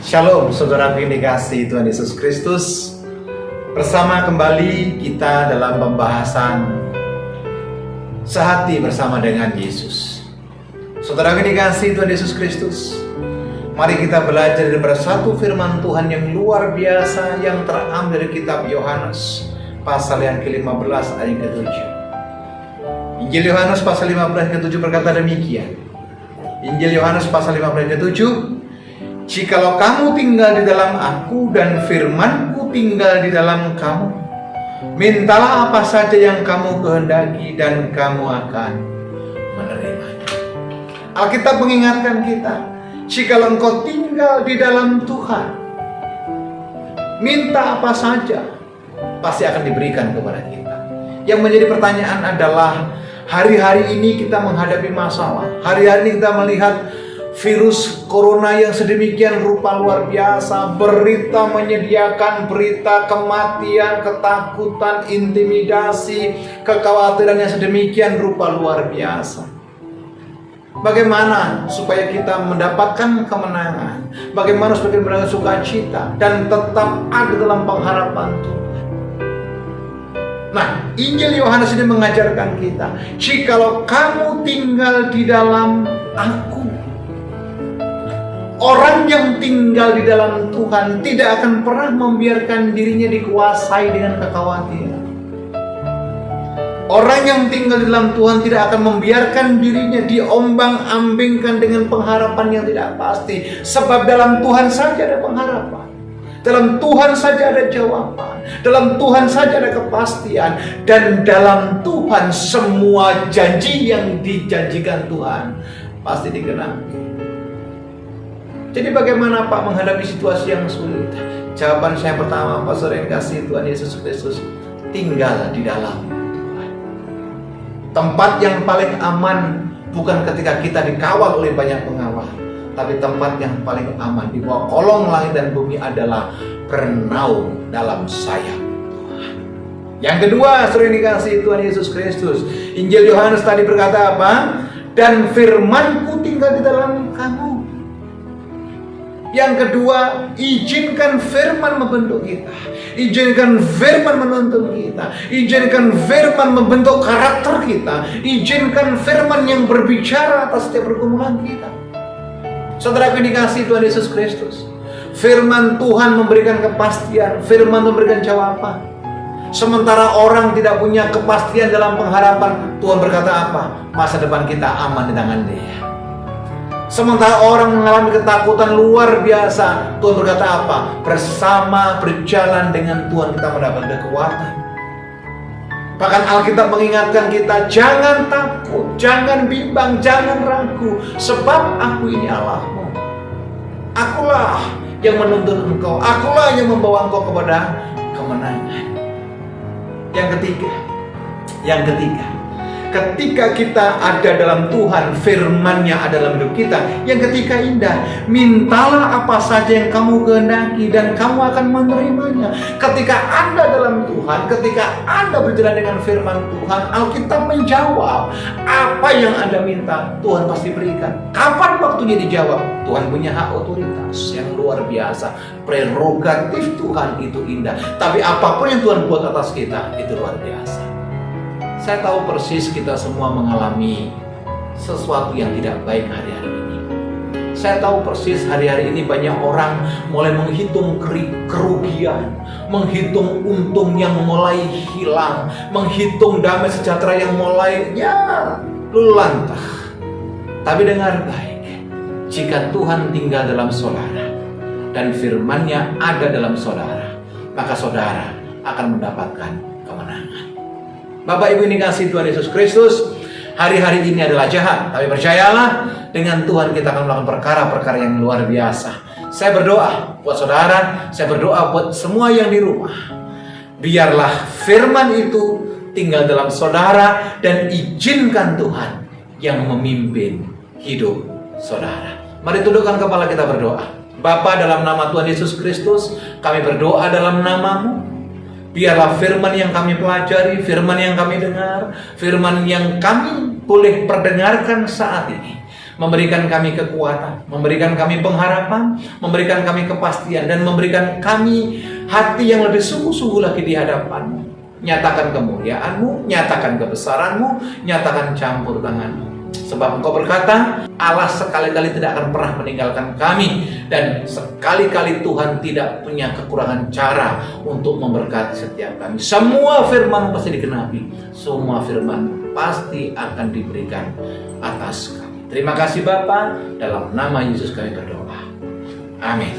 Shalom, saudara dikasihi Tuhan Yesus Kristus. Bersama kembali kita dalam pembahasan sehati bersama dengan Yesus. Saudara dikasihi Tuhan Yesus Kristus, mari kita belajar daripada satu firman Tuhan yang luar biasa yang terambil dari kitab Yohanes pasal yang ke-15 ayat ke-7. Injil Yohanes pasal 15 ayat ke-7 berkata demikian. Injil Yohanes pasal 15 ayat ke-7, jikalau kamu tinggal di dalam aku dan firman-Ku tinggal di dalam kamu, mintalah apa saja yang kamu kehendaki dan kamu akan menerimanya. Alkitab mengingatkan kita, jikalau engkau tinggal di dalam Tuhan, minta apa saja pasti akan diberikan kepada kita. Yang menjadi pertanyaan adalah, hari-hari ini kita menghadapi masalah. Hari-hari ini kita melihat virus corona yang sedemikian rupa luar biasa. Berita menyediakan berita kematian, ketakutan, intimidasi, kekhawatiran yang sedemikian rupa luar biasa. Bagaimana supaya kita mendapatkan kemenangan? Bagaimana supaya kita mendapatkan sukacita dan tetap ada dalam pengharapan Tuhan? Nah, Injil Yohanes ini mengajarkan kita, jikalau kamu tinggal di dalam aku. Orang yang tinggal di dalam Tuhan tidak akan pernah membiarkan dirinya dikuasai dengan kekhawatiran. Orang yang tinggal di dalam Tuhan tidak akan membiarkan dirinya diombang-ambingkan dengan pengharapan yang tidak pasti. Sebab dalam Tuhan saja ada pengharapan. Dalam Tuhan saja ada jawaban. Dalam Tuhan saja ada kepastian. Dan dalam Tuhan semua janji yang dijanjikan Tuhan pasti digenapi. Jadi bagaimana Pak menghadapi situasi yang sulit? Jawaban saya pertama, Pak saudara yang kasih Tuhan Yesus Kristus, tinggal di dalam Tuhan. Tempat yang paling aman bukan ketika kita dikawal oleh banyak pengawal, tapi tempat yang paling aman di bawah kolong langit dan bumi adalah bernaung dalam sayap Tuhan. Yang kedua, saudara yang dikasihi Tuhan Yesus Kristus, Injil Yohanes tadi berkata apa? Dan firman-Ku tinggal di dalam kamu. Yang kedua, izinkan firman membentuk kita. Izinkan firman menuntun kita. Izinkan firman membentuk karakter kita. Izinkan firman yang berbicara atas setiap pergumulan kita. Saudara yang dikasihi Tuhan Yesus Kristus, firman Tuhan memberikan kepastian. Firman memberikan jawaban. Sementara orang tidak punya kepastian dalam pengharapan, Tuhan berkata apa? Masa depan kita aman di tangan Dia. Sementara orang mengalami ketakutan luar biasa, Tuhan berkata apa? Bersama berjalan dengan Tuhan kita mendapat kekuatan. Bahkan Alkitab mengingatkan kita, jangan takut, jangan bimbang, jangan ragu, sebab aku ini Allahmu. Akulah yang menuntun engkau, akulah yang membawa engkau kepada kemenangan. Yang ketiga, ketika kita ada dalam Tuhan, firman-Nya ada dalam hidup kita. Yang ketiga indah, mintalah apa saja yang kamu kehendaki dan kamu akan menerimanya. Ketika Anda dalam Tuhan, ketika Anda berjalan dengan firman Tuhan, Alkitab menjawab apa yang Anda minta, Tuhan pasti berikan. Kapan waktunya dijawab? Tuhan punya hak otoritas yang luar biasa. Prerogatif Tuhan itu indah. Tapi apapun yang Tuhan buat atas kita, itu luar biasa. Saya tahu persis kita semua mengalami sesuatu yang tidak baik hari-hari ini. Saya tahu persis hari-hari ini banyak orang mulai menghitung kerugian, menghitung untung yang mulai hilang, menghitung damai sejahtera yang mulai luluh lantah. Tapi dengar baik, jika Tuhan tinggal dalam saudara dan firman-Nya ada dalam saudara, maka saudara akan mendapatkan kemenangan. Bapak Ibu yang dikasihi Tuhan Yesus Kristus, hari-hari ini adalah jahat, tapi percayalah, dengan Tuhan kita akan melakukan perkara-perkara yang luar biasa. Saya berdoa buat saudara, saya berdoa buat semua yang di rumah. Biarlah firman itu tinggal dalam saudara dan izinkan Tuhan yang memimpin hidup saudara. Mari tundukkan kepala kita berdoa. Bapa, dalam nama Tuhan Yesus Kristus, kami berdoa dalam nama-Mu. Biarlah firman yang kami pelajari, firman yang kami dengar, firman yang kami boleh perdengarkan saat ini, memberikan kami kekuatan, memberikan kami pengharapan, memberikan kami kepastian, dan memberikan kami hati yang lebih sungguh-sungguh lagi di hadapan-Mu. Nyatakan kemuliaan-Mu, nyatakan kebesaran-Mu, nyatakan campur tangan-Mu. Sebab Engkau berkata, Allah sekali-kali tidak akan pernah meninggalkan kami, dan sekali-kali Tuhan tidak punya kekurangan cara untuk memberkati setiap kami. Semua firman pasti digenapi, semua firman pasti akan diberikan atas kami. Terima kasih Bapa, dalam nama Yesus kami berdoa. Amin.